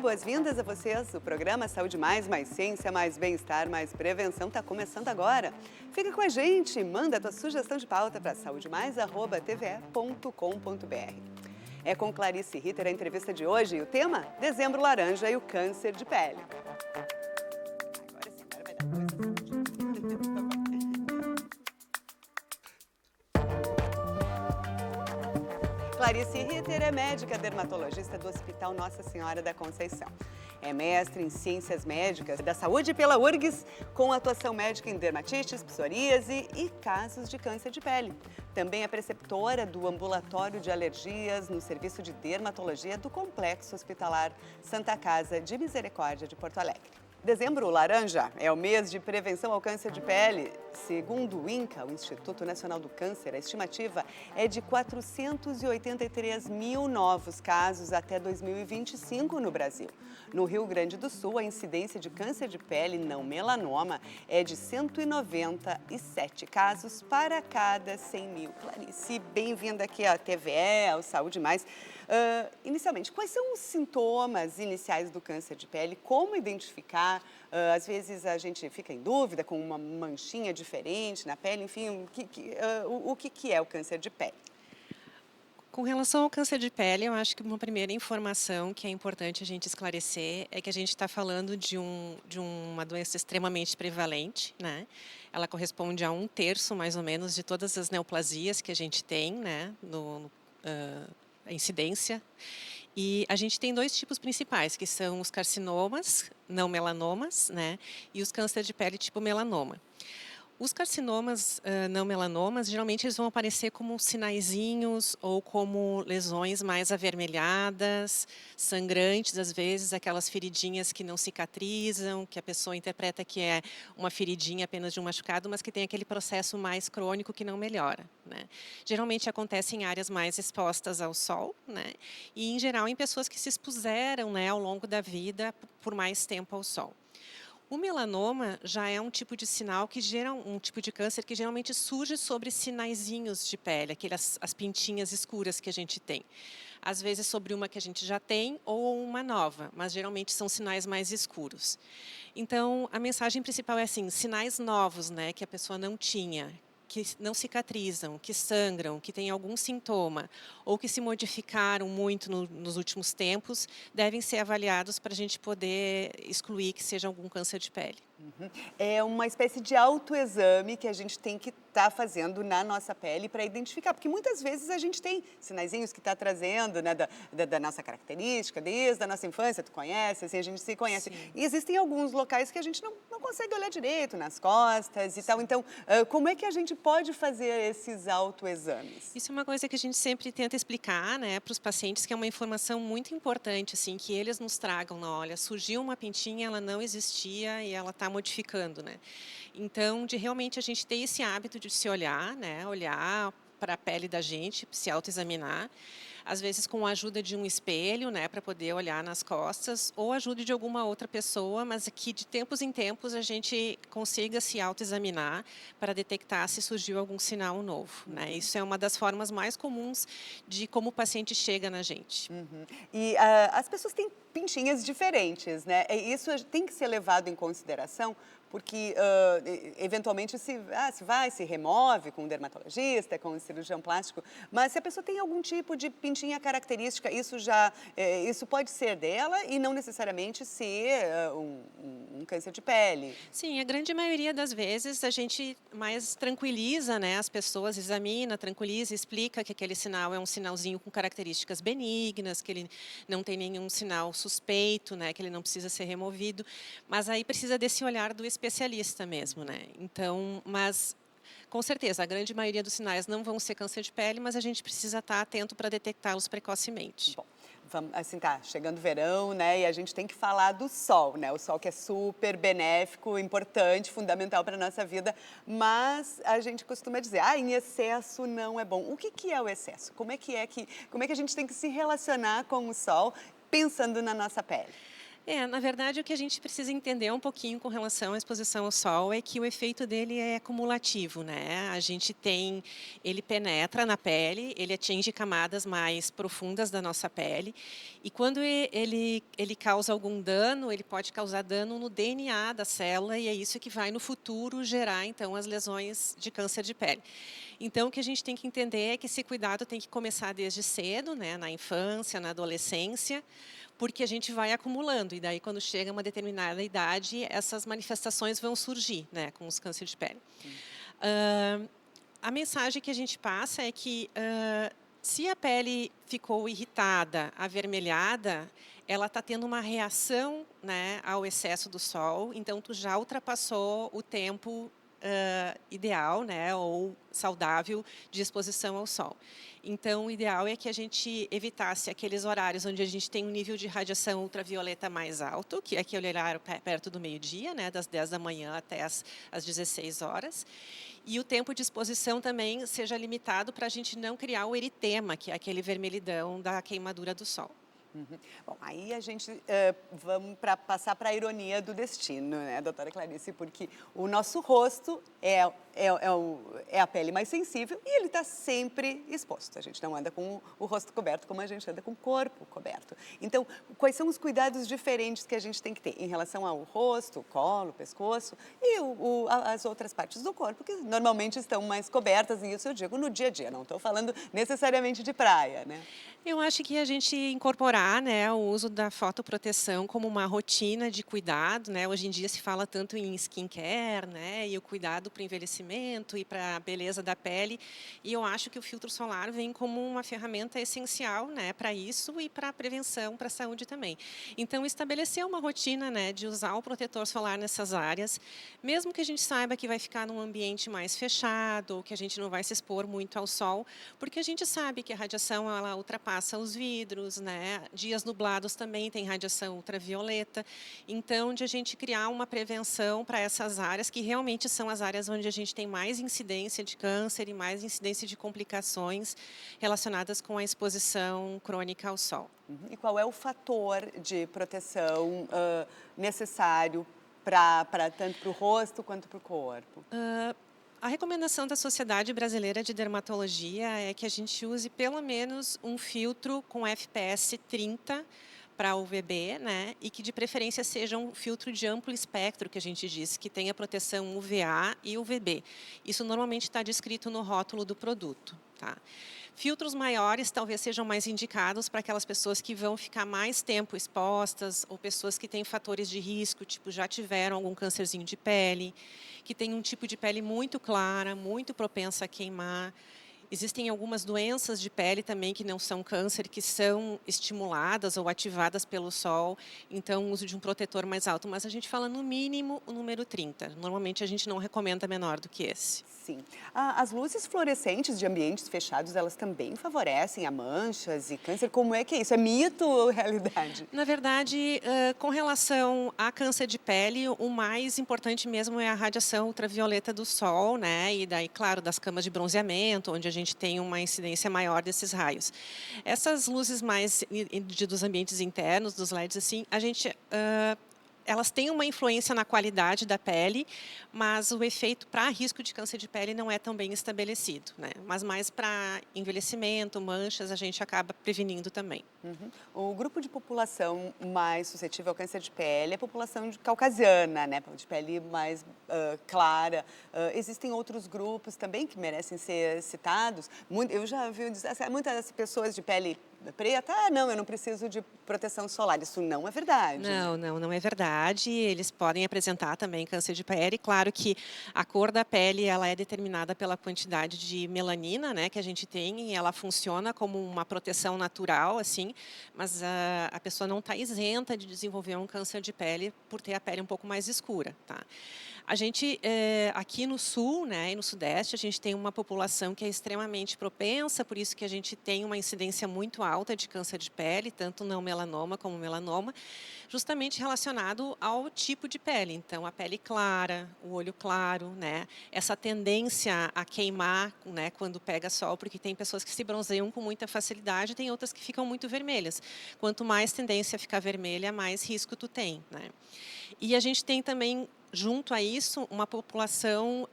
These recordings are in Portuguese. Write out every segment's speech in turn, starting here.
boas-vindas a vocês. O programa Saúde Mais Ciência, Mais Bem-Estar, Mais Prevenção está começando agora. Fica com a gente, manda a tua sugestão de pauta para saudemais@tve.com.br. É com Clarice Ritter a entrevista de hoje e o tema: Dezembro Laranja e o câncer de pele. Agora sim, agora vai dar coisa. Clarice Ritter é médica dermatologista do Hospital Nossa Senhora da Conceição. É mestre em Ciências Médicas da Saúde pela URGS, com atuação médica em dermatites, psoríase e casos de câncer de pele. Também é preceptora do Ambulatório de Alergias no Serviço de Dermatologia do Complexo Hospitalar Santa Casa de Misericórdia de Porto Alegre. Dezembro Laranja é o mês de prevenção ao câncer de pele. Segundo o INCA, o Instituto Nacional do Câncer, a estimativa é de 483 mil novos casos até 2025 no Brasil. No Rio Grande do Sul, a incidência de câncer de pele não melanoma é de 197 casos para cada 100 mil. Clarice, bem-vinda aqui à TVE, ao Saúde Mais. Inicialmente, quais são os sintomas iniciais do câncer de pele? Como identificar? Às vezes a gente fica em dúvida com uma manchinha diferente na pele, enfim, o que é o câncer de pele? Com relação ao câncer de pele, eu acho que uma primeira informação que é importante a gente esclarecer é que a gente está falando de uma doença extremamente prevalente, né? Ela corresponde a 1/3, mais ou menos, de todas as neoplasias que a gente tem, né? A incidência. E a gente tem dois tipos principais, que são os carcinomas, não melanomas, né? E os cânceres de pele tipo melanoma. Os carcinomas não melanomas, geralmente eles vão aparecer como sinaizinhos ou como lesões mais avermelhadas, sangrantes, às vezes aquelas feridinhas que não cicatrizam, que a pessoa interpreta que é uma feridinha apenas de um machucado, mas que tem aquele processo mais crônico que não melhora, né? Geralmente acontece em áreas mais expostas ao sol, né? E em geral em pessoas que se expuseram, né, ao longo da vida por mais tempo ao sol. O melanoma já é um tipo de sinal um tipo de câncer que geralmente surge sobre sinaizinhos de pele, as pintinhas escuras que a gente tem. Às vezes sobre uma que a gente já tem ou uma nova, mas geralmente são sinais mais escuros. Então, a mensagem principal é assim, sinais novos, né, que a pessoa não tinha, que não cicatrizam, que sangram, que têm algum sintoma ou que se modificaram muito nos últimos tempos, devem ser avaliados para a gente poder excluir que seja algum câncer de pele. É uma espécie de autoexame que a gente tem que estar fazendo na nossa pele para identificar, porque muitas vezes a gente tem sinaizinhos que está trazendo, né, da nossa característica, desde a nossa infância, tu conhece, assim, a gente se conhece. Sim. E existem alguns locais que a gente não consegue olhar direito, nas costas e tal. Então, como é que a gente pode fazer esses autoexames? Isso é uma coisa que a gente sempre tenta explicar, né, para os pacientes, que é uma informação muito importante, assim, que eles nos tragam, não, olha, surgiu uma pintinha, ela não existia e ela está modificando, né? Então, de realmente a gente ter esse hábito de se olhar, né, olhar para a pele da gente, se autoexaminar, às vezes com a ajuda de um espelho, né, para poder olhar nas costas, ou ajuda de alguma outra pessoa, mas que de tempos em tempos a gente consiga se autoexaminar para detectar se surgiu algum sinal novo, né? Isso é uma das formas mais comuns de como o paciente chega na gente. E as pessoas têm pintinhas diferentes, né? E isso tem que ser levado em consideração, porque eventualmente se remove com um dermatologista, com um cirurgião plástico, mas se a pessoa tem algum tipo de pintinha característica, isso pode ser dela e não necessariamente ser um câncer de pele. Sim, a grande maioria das vezes a gente mais tranquiliza, né, as pessoas, examina, tranquiliza, explica que aquele sinal é um sinalzinho com características benignas, que ele não tem nenhum sinal suspeito, né, que ele não precisa ser removido, mas aí precisa desse olhar do especialista mesmo, né? Então, mas com certeza, a grande maioria dos sinais não vão ser câncer de pele, mas a gente precisa estar atento para detectá-los precocemente. Bom, assim, tá chegando o verão, né, e a gente tem que falar do sol, né, o sol que é super benéfico, importante, fundamental para a nossa vida, mas a gente costuma dizer, em excesso não é bom. O que é o excesso? Como é que a gente tem que se relacionar com o sol pensando na nossa pele? Na verdade, o que a gente precisa entender um pouquinho com relação à exposição ao sol é que o efeito dele é cumulativo, né? Ele penetra na pele, ele atinge camadas mais profundas da nossa pele, e quando ele causa algum dano, ele pode causar dano no DNA da célula, e é isso que vai no futuro gerar, então, as lesões de câncer de pele. Então, o que a gente tem que entender é que esse cuidado tem que começar desde cedo, né? Na infância, na adolescência, porque a gente vai acumulando, e daí quando chega uma determinada idade, essas manifestações vão surgir, né, com os cânceres de pele. A mensagem que a gente passa é que se a pele ficou irritada, avermelhada, ela está tendo uma reação, né, ao excesso do sol, então tu já ultrapassou o tempo ideal, né, ou saudável de exposição ao sol. Então, o ideal é que a gente evitasse aqueles horários onde a gente tem um nível de radiação ultravioleta mais alto, que é aquele horário perto do meio-dia, né, das 10 da manhã até as 16 horas. E o tempo de exposição também seja limitado para a gente não criar o eritema, que é aquele vermelhidão da queimadura do sol. Uhum. Bom, aí a gente vamos passar para a ironia do destino, né, doutora Clarice, porque o nosso rosto é a pele mais sensível e ele está sempre exposto. A gente não anda com o rosto coberto como a gente anda com o corpo coberto. Então, quais são os cuidados diferentes que a gente tem que ter em relação ao rosto, o colo, o pescoço e as outras partes do corpo, que normalmente estão mais cobertas, e isso eu digo no dia a dia, não estou falando necessariamente de praia, né? Eu acho que a gente incorporar, né, o uso da fotoproteção como uma rotina de cuidado, né? Hoje em dia se fala tanto em skincare, né, e o cuidado para o envelhecimento e para a beleza da pele. E eu acho que o filtro solar vem como uma ferramenta essencial, né, para isso e para a prevenção, para a saúde também. Então, estabelecer uma rotina, né, de usar o protetor solar nessas áreas, mesmo que a gente saiba que vai ficar num ambiente mais fechado, ou que a gente não vai se expor muito ao sol, porque a gente sabe que a radiação ela ultrapassa os vidros, né? Dias nublados também tem radiação ultravioleta. Então, de a gente criar uma prevenção para essas áreas, que realmente são as áreas onde a gente tem mais incidência de câncer e mais incidência de complicações relacionadas com a exposição crônica ao sol. E qual é o fator de proteção necessário tanto para o rosto quanto para o corpo? A recomendação da Sociedade Brasileira de Dermatologia é que a gente use pelo menos um filtro com FPS 30 para UVB, né? E que de preferência seja um filtro de amplo espectro, que a gente diz, que tenha proteção UVA e UVB. Isso normalmente está descrito no rótulo do produto, tá? Filtros maiores talvez sejam mais indicados para aquelas pessoas que vão ficar mais tempo expostas, ou pessoas que têm fatores de risco, tipo já tiveram algum câncerzinho de pele, que tem um tipo de pele muito clara, muito propensa a queimar. Existem algumas doenças de pele também que não são câncer, que são estimuladas ou ativadas pelo sol, então o uso de um protetor mais alto. Mas a gente fala no mínimo o número 30. Normalmente a gente não recomenda menor do que esse. Sim. As luzes fluorescentes de ambientes fechados, elas também favorecem a manchas e câncer? Como é que é isso? É mito ou realidade? Na verdade, com relação a câncer de pele, o mais importante mesmo é a radiação ultravioleta do sol, né? E daí, claro, das camas de bronzeamento, onde a gente tem uma incidência maior desses raios. Essas luzes mais dos ambientes internos, dos LEDs, assim, a gente elas têm uma influência na qualidade da pele, mas o efeito para risco de câncer de pele não é tão bem estabelecido, né? Mas mais para envelhecimento, manchas, a gente acaba prevenindo também. Uhum. O grupo de população mais suscetível ao câncer de pele é a população caucasiana, né? De pele mais clara. Existem outros grupos também que merecem ser citados. Eu já vi muitas pessoas de pele preta, não, eu não preciso de proteção solar. Isso não é verdade. Não é verdade. Eles podem apresentar também câncer de pele. Claro que a cor da pele ela é determinada pela quantidade de melanina, né, que a gente tem, e ela funciona como uma proteção natural, assim, mas a pessoa não está isenta de desenvolver um câncer de pele por ter a pele um pouco mais escura, tá? A gente, aqui no sul, né, e no sudeste, a gente tem uma população que é extremamente propensa, por isso que a gente tem uma incidência muito alta de câncer de pele, tanto não melanoma como melanoma, justamente relacionado relacionado ao tipo de pele. Então, a pele clara, o olho claro, né? Essa tendência a queimar, né, quando pega sol, porque tem pessoas que se bronzeiam com muita facilidade, tem outras que ficam muito vermelhas. Quanto mais tendência a ficar vermelha, mais risco tu tem, né? E a gente tem também, junto a isso, uma população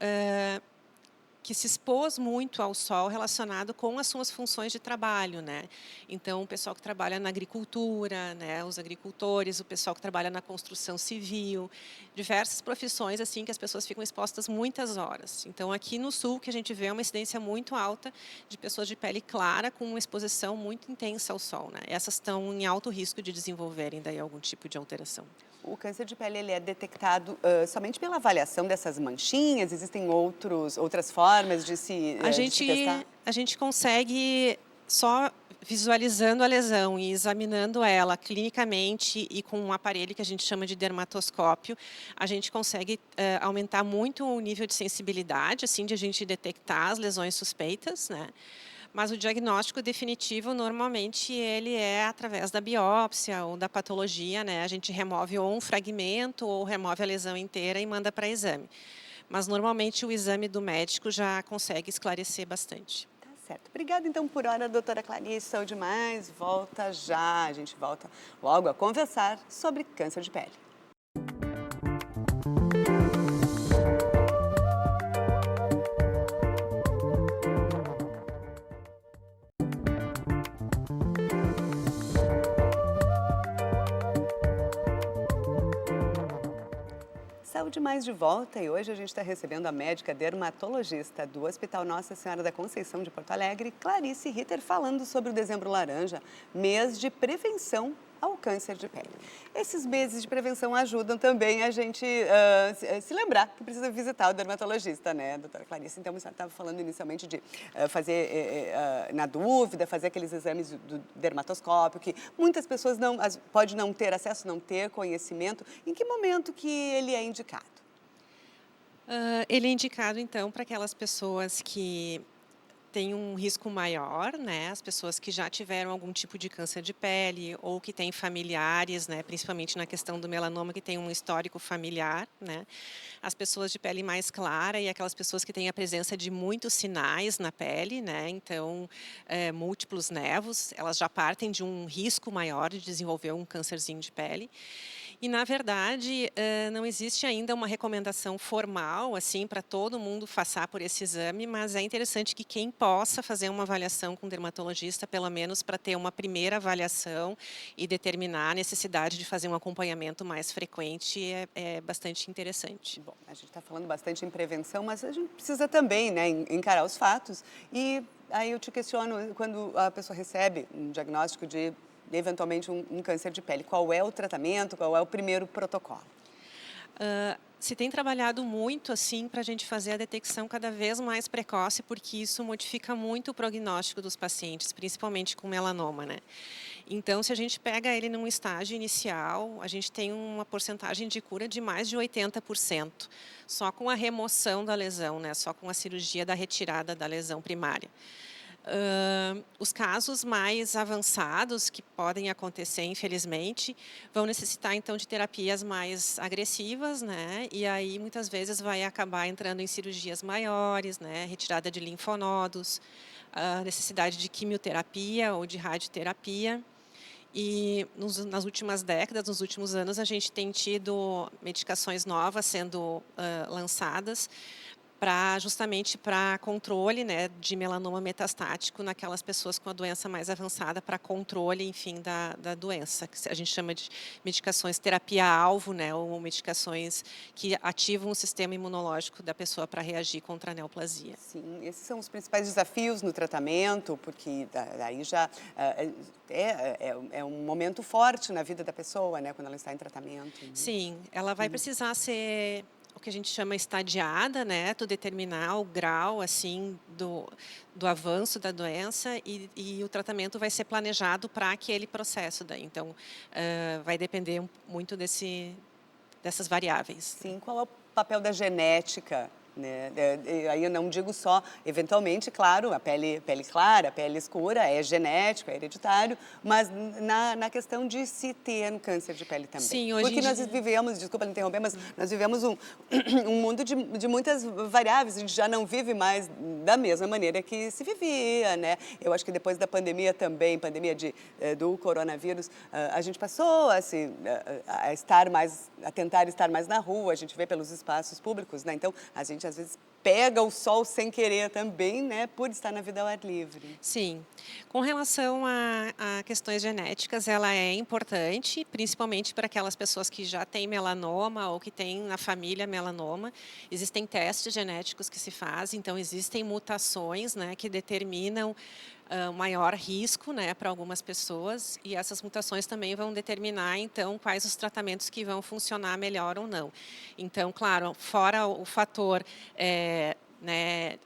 que se expôs muito ao sol relacionado com as suas funções de trabalho, né? Então, o pessoal que trabalha na agricultura, né, os agricultores, o pessoal que trabalha na construção civil, diversas profissões assim que as pessoas ficam expostas muitas horas. Então, aqui no sul que a gente vê uma incidência muito alta de pessoas de pele clara com uma exposição muito intensa ao sol, né? Essas estão em alto risco de desenvolverem daí algum tipo de alteração. O câncer de pele ele é detectado somente pela avaliação dessas manchinhas? Existem outras formas de de se testar? A gente consegue só visualizando a lesão e examinando ela clinicamente e com um aparelho que a gente chama de dermatoscópio, a gente consegue aumentar muito o nível de sensibilidade, assim, de a gente detectar as lesões suspeitas, né? Mas o diagnóstico definitivo, normalmente, ele é através da biópsia ou da patologia, né? A gente remove ou um fragmento ou remove a lesão inteira e manda para exame. Mas, normalmente, o exame do médico já consegue esclarecer bastante. Tá certo. Obrigada, então, por hora, doutora Clarice. Saúde mais. Volta já. A gente volta logo a conversar sobre câncer de pele. Saúde Mais de volta e hoje a gente está recebendo a médica dermatologista do Hospital Nossa Senhora da Conceição de Porto Alegre, Clarice Ritter, falando sobre o Dezembro Laranja, mês de prevenção ao câncer de pele. Esses meses de prevenção ajudam também a gente se lembrar que precisa visitar o dermatologista, né, doutora Clarice? Então, você estava falando inicialmente de fazer, na dúvida, fazer aqueles exames do dermatoscópio, que muitas pessoas pode não ter acesso, não ter conhecimento. Em que momento que ele é indicado? Ele é indicado, então, para aquelas pessoas que têm um risco maior, né? As pessoas que já tiveram algum tipo de câncer de pele ou que têm familiares, né? Principalmente na questão do melanoma, que tem um histórico familiar, né? As pessoas de pele mais clara e aquelas pessoas que têm a presença de muitos sinais na pele, né? Então, múltiplos nevos, elas já partem de um risco maior de desenvolver um câncerzinho de pele. E, na verdade, não existe ainda uma recomendação formal assim para todo mundo passar por esse exame, mas é interessante que quem possa fazer uma avaliação com o dermatologista, pelo menos para ter uma primeira avaliação e determinar a necessidade de fazer um acompanhamento mais frequente, é bastante interessante. Bom, a gente está falando bastante em prevenção, mas a gente precisa também, né, encarar os fatos. E aí eu te questiono, quando a pessoa recebe um diagnóstico de eventualmente um câncer de pele, qual é o tratamento, qual é o primeiro protocolo? Se tem trabalhado muito assim para a gente fazer a detecção cada vez mais precoce, porque isso modifica muito o prognóstico dos pacientes, principalmente com melanoma, né? Então, se a gente pega ele num estágio inicial, a gente tem uma porcentagem de cura de mais de 80%, só com a remoção da lesão, né? Só com a cirurgia da retirada da lesão primária. Os casos mais avançados que podem acontecer, infelizmente, vão necessitar então de terapias mais agressivas, né? E aí muitas vezes vai acabar entrando em cirurgias maiores, né? Retirada de linfonodos, a necessidade de quimioterapia ou de radioterapia. E nas últimas décadas, nos últimos anos, a gente tem tido medicações novas sendo lançadas justamente para controle, né, de melanoma metastático naquelas pessoas com a doença mais avançada, para controle, enfim, da doença, que a gente chama de medicações terapia-alvo, né, ou medicações que ativam o sistema imunológico da pessoa para reagir contra a neoplasia. Sim, esses são os principais desafios no tratamento, porque daí já é um momento forte na vida da pessoa, né, quando ela está em tratamento. Sim, ela vai precisar ser o que a gente chama estadiada, né? Tu determinar o grau assim do avanço da doença e o tratamento vai ser planejado para aquele processo daí. Então, vai depender muito dessas variáveis. Sim, qual é o papel da genética né? Aí eu não digo só, eventualmente, claro, a pele clara, a pele escura é genético, é hereditário, mas na questão de se ter um câncer de pele também. Sim, hoje Porque em nós dia... vivemos, desculpa me interromper, mas nós vivemos um mundo de muitas variáveis, a gente já não vive mais da mesma maneira que se vivia, né? Eu acho que depois da pandemia também, do coronavírus, a gente passou a tentar estar mais na rua, a gente vê pelos espaços públicos, né? Então, a gente às vezes pega o sol sem querer também, né, por estar na vida ao ar livre. Sim. Com relação a questões genéticas, ela é importante, principalmente para aquelas pessoas que já têm melanoma ou que têm na família melanoma. Existem testes genéticos que se fazem, então existem mutações, né, que determinam maior risco, né, para algumas pessoas, e essas mutações também vão determinar, então, quais os tratamentos que vão funcionar melhor ou não. Então, claro, fora o fator né,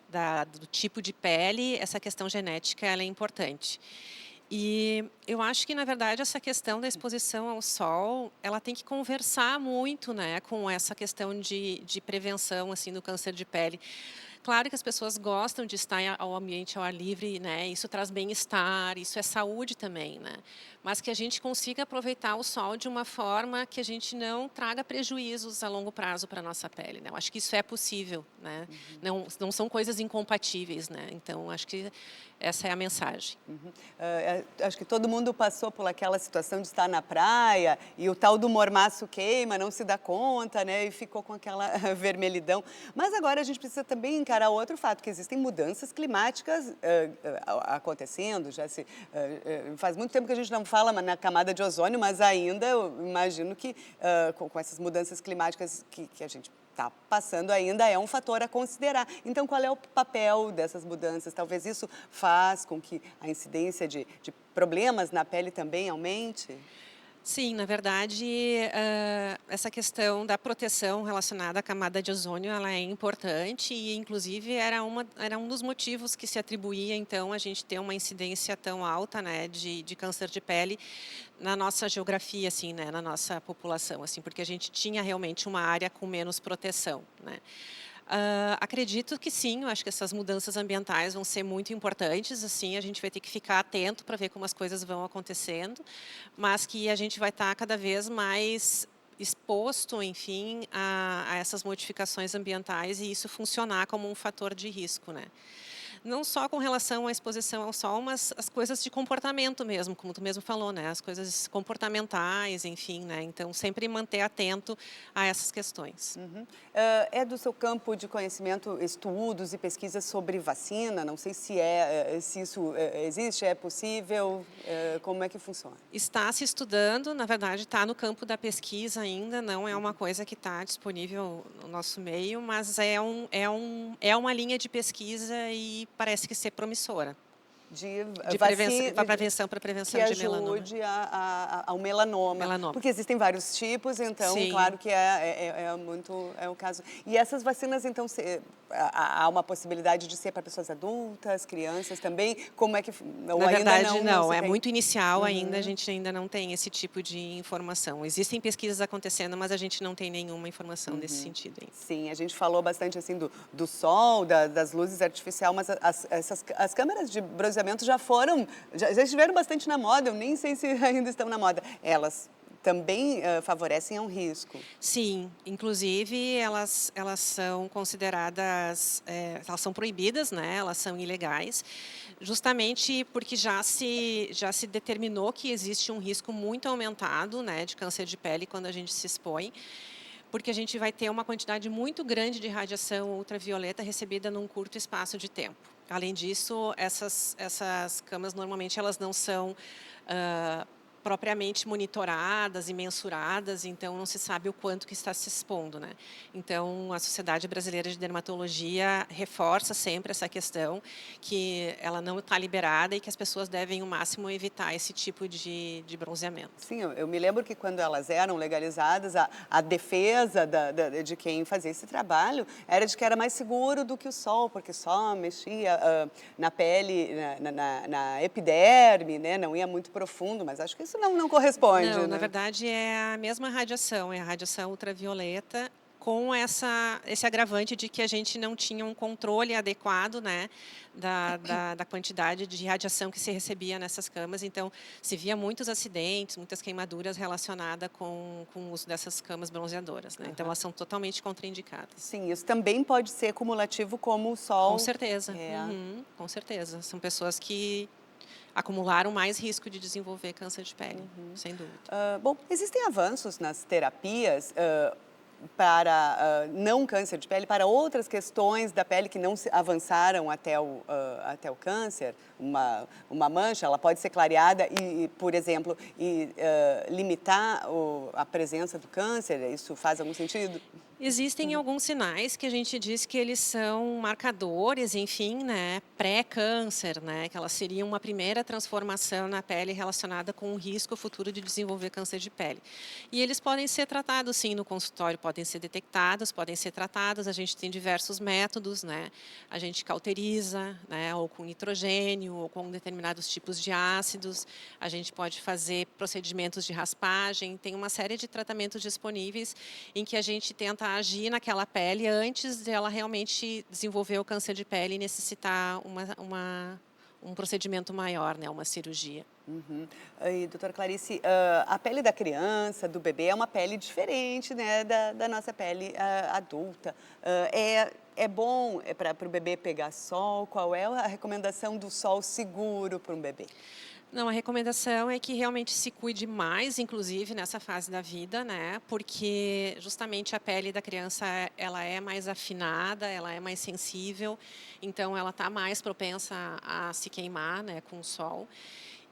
do tipo de pele, essa questão genética ela é importante. E eu acho que, na verdade, essa questão da exposição ao sol, ela tem que conversar muito, né, com essa questão de prevenção assim, do câncer de pele. Claro que as pessoas gostam de estar ao ambiente ao ar livre, né? Isso traz bem-estar, isso é saúde também, né? Mas que a gente consiga aproveitar o sol de uma forma que a gente não traga prejuízos a longo prazo para a nossa pele, né? Eu acho que isso é possível, né? Não são coisas incompatíveis, né? Então, acho que essa é a mensagem. Acho que todo mundo passou por aquela situação de estar na praia e o tal do mormaço queima, não se dá conta, né? E ficou com aquela vermelhidão. Mas agora a gente precisa também encarar outro fato, que existem mudanças climáticas acontecendo. Faz muito tempo que a gente não fala na camada de ozônio, mas ainda eu imagino que com essas mudanças climáticas que a gente está passando ainda é um fator a considerar. Então, qual é o papel dessas mudanças? Talvez isso faz com que a incidência de problemas na pele também aumente? Sim, na verdade, essa questão da proteção relacionada à camada de ozônio, ela é importante e, inclusive, era um dos motivos que se atribuía, então, a gente ter uma incidência tão alta, né, de câncer de pele na nossa geografia, assim, né, na nossa população, assim, porque a gente tinha realmente uma área com menos proteção, né. Acredito que sim, eu acho que essas mudanças ambientais vão ser muito importantes, assim, a gente vai ter que ficar atento para ver como as coisas vão acontecendo, mas que a gente vai estar cada vez mais exposto, enfim, a essas modificações ambientais e isso funcionar como um fator de risco, né? Não só com relação à exposição ao sol, mas as coisas de comportamento mesmo, como tu mesmo falou, né? As coisas comportamentais, enfim, né? Então, sempre manter atento a essas questões. É do seu campo de conhecimento estudos e pesquisas sobre vacina? Não sei se isso existe, é possível, como é que funciona? Está se estudando, na verdade, está no campo da pesquisa ainda, não é uma coisa que está disponível no nosso meio, mas é uma linha de pesquisa e parece que ser promissora. De Para vacina que prevenção de melanoma. ajude ao melanoma. Melanoma. Porque existem vários tipos, então, Sim. claro que é o caso. E essas vacinas, então, há uma possibilidade de ser para pessoas adultas, crianças também? Como é que... Ou Na ainda verdade, não. se É tem? muito inicial ainda, a gente ainda não tem esse tipo de informação. Existem pesquisas acontecendo, mas a gente não tem nenhuma informação nesse sentido ainda. Sim, a gente falou bastante assim do sol, das luzes artificiais, mas as câmeras de bronzeamento já estiveram bastante na moda, eu nem sei se ainda estão na moda. Elas também favorecem a um risco. Sim, inclusive elas são consideradas, elas são proibidas, né? Elas são ilegais, justamente porque já se determinou que existe um risco muito aumentado, né, de câncer de pele quando a gente se expõe, porque a gente vai ter uma quantidade muito grande de radiação ultravioleta recebida num curto espaço de tempo. Além disso, essas camas normalmente elas não são propriamente monitoradas e mensuradas, então não se sabe o quanto que está se expondo, né? Então a Sociedade Brasileira de Dermatologia reforça sempre essa questão que ela não está liberada e que as pessoas devem o máximo evitar esse tipo de bronzeamento. Sim, eu me lembro que quando elas eram legalizadas, a defesa de quem fazia esse trabalho era de que era mais seguro do que o sol, porque só mexia na pele, na epiderme, né? Não ia muito profundo, mas acho que isso não corresponde, Não, né? na verdade é a mesma radiação, é a radiação ultravioleta com esse agravante de que a gente não tinha um controle adequado, né, da quantidade de radiação que se recebia nessas camas. Então, se via muitos acidentes, muitas queimaduras relacionadas com o uso dessas camas bronzeadoras, né? Então, elas são totalmente contraindicadas. Sim, isso também pode ser cumulativo como o sol. Com certeza, com certeza. São pessoas que acumularam mais risco de desenvolver câncer de pele, sem dúvida. Bom, existem avanços nas terapias para não câncer de pele, para outras questões da pele que não avançaram até o câncer? Uma mancha, ela pode ser clareada e por exemplo, limitar a presença do câncer? Isso faz algum sentido? Existem alguns sinais que a gente diz que eles são marcadores, enfim, né, pré-câncer, né, que elas seriam uma primeira transformação na pele relacionada com o risco futuro de desenvolver câncer de pele. E eles podem ser tratados, sim, no consultório, podem ser detectados, podem ser tratados. A gente tem diversos métodos, né, a gente cauteriza, né, ou com nitrogênio, ou com determinados tipos de ácidos. A gente pode fazer procedimentos de raspagem, tem uma série de tratamentos disponíveis em que a gente tenta agir naquela pele antes dela realmente desenvolver o câncer de pele e necessitar um procedimento maior, né, uma cirurgia. E, doutora Clarice, a pele da criança, do bebê, é uma pele diferente, né, da nossa pele adulta. É bom para o bebê pegar sol? Qual é a recomendação do sol seguro para um bebê? Não, a recomendação é que realmente se cuide mais, inclusive nessa fase da vida, né? Porque justamente a pele da criança ela é mais afinada, ela é mais sensível, então ela está mais propensa a se queimar, né, com o sol.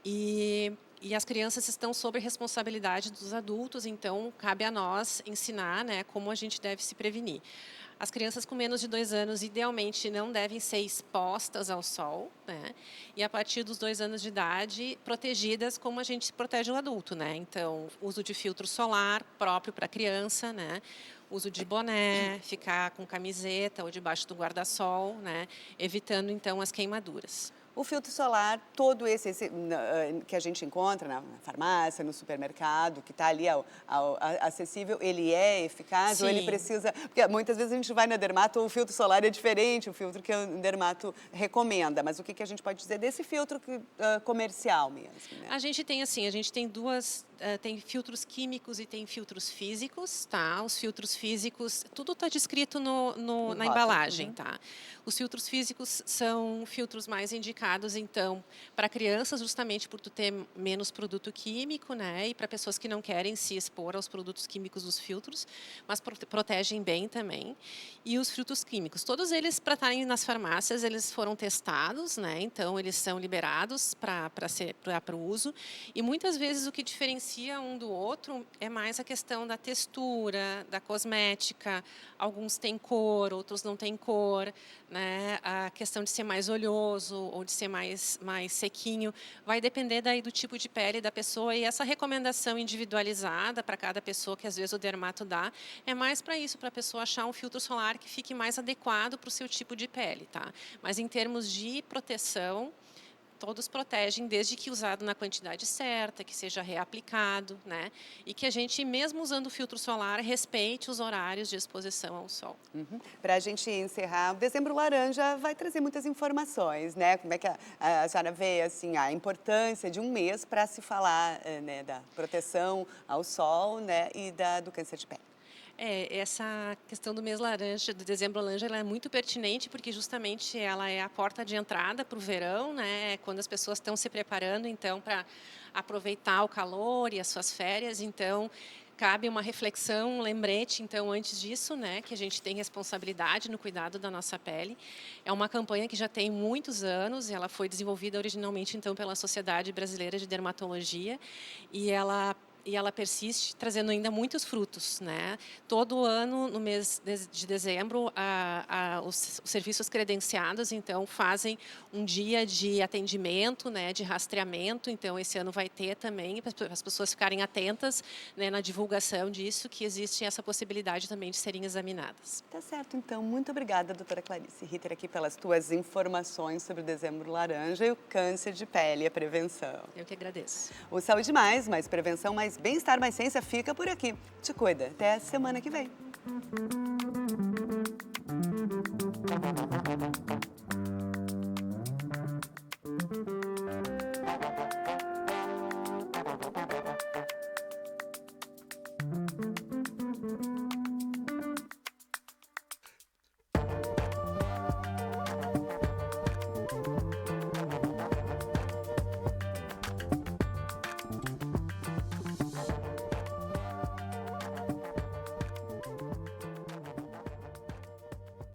E as crianças estão sob responsabilidade dos adultos, então cabe a nós ensinar, né, como a gente deve se prevenir. As crianças com menos de 2 anos, idealmente, não devem ser expostas ao sol, né? E a partir dos 2 anos de idade, protegidas como a gente protege o adulto, né? Então, uso de filtro solar próprio para a criança, né? Uso de boné, ficar com camiseta ou debaixo do guarda-sol, né? Evitando, então, as queimaduras. O filtro solar, todo esse que a gente encontra na farmácia, no supermercado, que está ali acessível, ele é eficaz? Sim. Ou ele precisa... Porque muitas vezes a gente vai na dermato, o filtro solar é diferente, o filtro que o dermato recomenda. Mas o que a gente pode dizer desse filtro comercial mesmo? Né? A gente tem assim, a gente tem tem filtros químicos e tem filtros físicos, tá? Os filtros físicos, tudo está descrito na embalagem, tá? Os filtros físicos são filtros mais indicados, então, para crianças, justamente por tu ter menos produto químico, né? E para pessoas que não querem se expor aos produtos químicos dos filtros, mas protegem bem também. E os filtros químicos, todos eles, para estarem nas farmácias, eles foram testados, né? Então, eles são liberados para o uso. E muitas vezes o que diferencia um do outro é mais a questão da textura, da cosmética. Alguns têm cor, outros não têm cor, né? A questão de ser mais oleoso ou de ser mais sequinho vai depender daí do tipo de pele da pessoa, e essa recomendação individualizada para cada pessoa que às vezes o dermato dá é mais para isso, para a pessoa achar um filtro solar que fique mais adequado para o seu tipo de pele, tá? Mas em termos de proteção, todos protegem, desde que usado na quantidade certa, que seja reaplicado, né? E que a gente, mesmo usando o filtro solar, respeite os horários de exposição ao sol. Para a gente encerrar, o Dezembro Laranja vai trazer muitas informações, né? Como é que a senhora vê, assim, a importância de um mês para se falar, né, da proteção ao sol, né, e do câncer de pele? Essa questão do mês laranja, do Dezembro Laranja, ela é muito pertinente porque justamente ela é a porta de entrada para o verão, né? Quando as pessoas estão se preparando, então, para aproveitar o calor e as suas férias. Então, cabe uma reflexão, um lembrete, então, antes disso, né? Que a gente tem responsabilidade no cuidado da nossa pele. É uma campanha que já tem muitos anos, ela foi desenvolvida originalmente, então, pela Sociedade Brasileira de Dermatologia, e ela persiste, trazendo ainda muitos frutos, né? Todo ano, no mês de dezembro, os serviços credenciados, então, fazem um dia de atendimento, né, de rastreamento. Então, esse ano vai ter também, para as pessoas ficarem atentas, né, na divulgação disso, que existe essa possibilidade também de serem examinadas. Tá certo, então. Muito obrigada, doutora Clarice Ritter, aqui pelas tuas informações sobre o Dezembro Laranja e o câncer de pele e a prevenção. Eu que agradeço. O Saúde mais prevenção, mais bem-estar, mais ciência fica por aqui. Te cuida. Até a semana que vem.